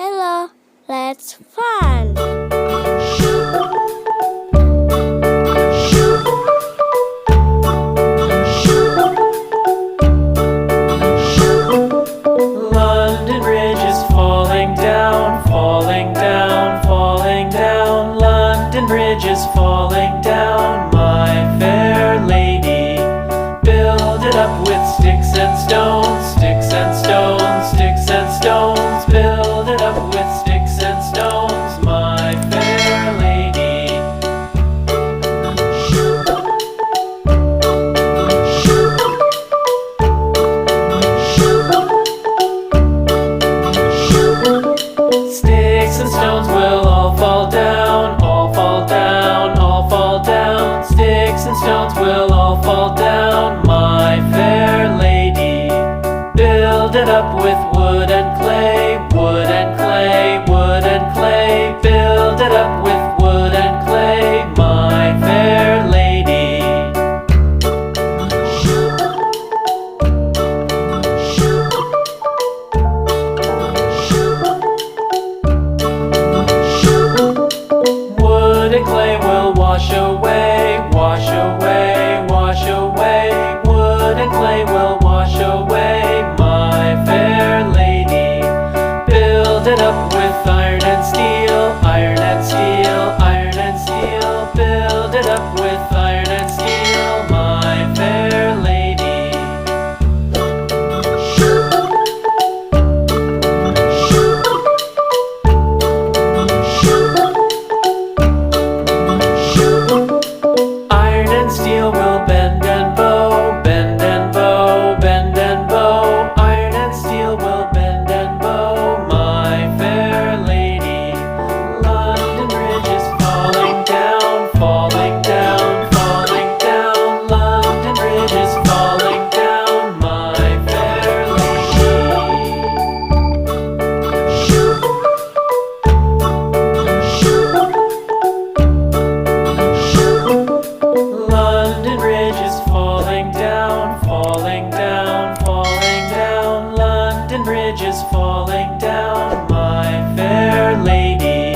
Hello, let's fun. London Bridge is falling down, falling down, falling down. London Bridge is falling down, my fair lady. Build it up with sticks and stones, sticks and stones, sticks and stones. Build it up with sticks and stones, my fair lady. Sticks and stones will all fall down, all fall down, all fall down. Sticks and stones will all fall down, my fair lady. Build it up with wood and clay, wood and clay, wood and clay. Build it up with wood and clay, my fair lady. Wood and clay will wash away, wash away, wash away. Wood and clay will wash away, my fair lady. Build it up with iron and steel, iron and steel, iron and steel. Build it up with iron and steel, my fair lady. Iron and steel will bend and bow, bend and bow, bend and bow. Iron and steel will bend and bow, my fair lady. London Bridge is falling down, falling down, falling down. London Bridge is falling down, my fair lady. London Bridge is falling down, falling down, falling down. London Bridge is falling down, my fair lady.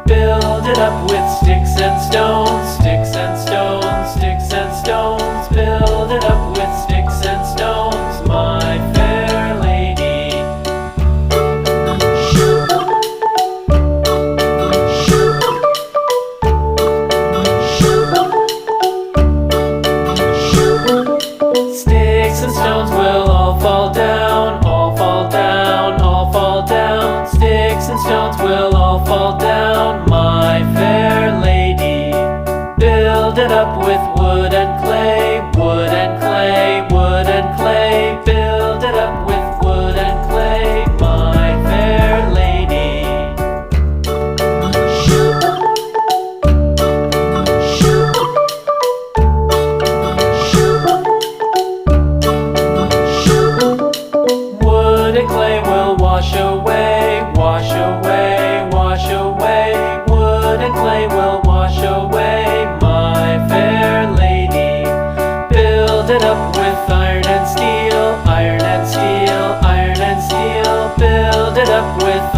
Build it up with sticks and stones, sticks and stones, sticks and stones. Build it up with sticks and stones, my fair lady. Sticks and stones will all fall down, all fall down, all fall down. Sticks and stones will all fall down, my fair lady. Build it up with wood and clay, wood and clay, wood and clay. Build it up with wood and clay, my fair lady. Wood and clay will wash away, wash away, wash away. Wood and clay will wash away, my fair lady. Build it up with iron and steel, iron and steel, iron and steel. Build it up with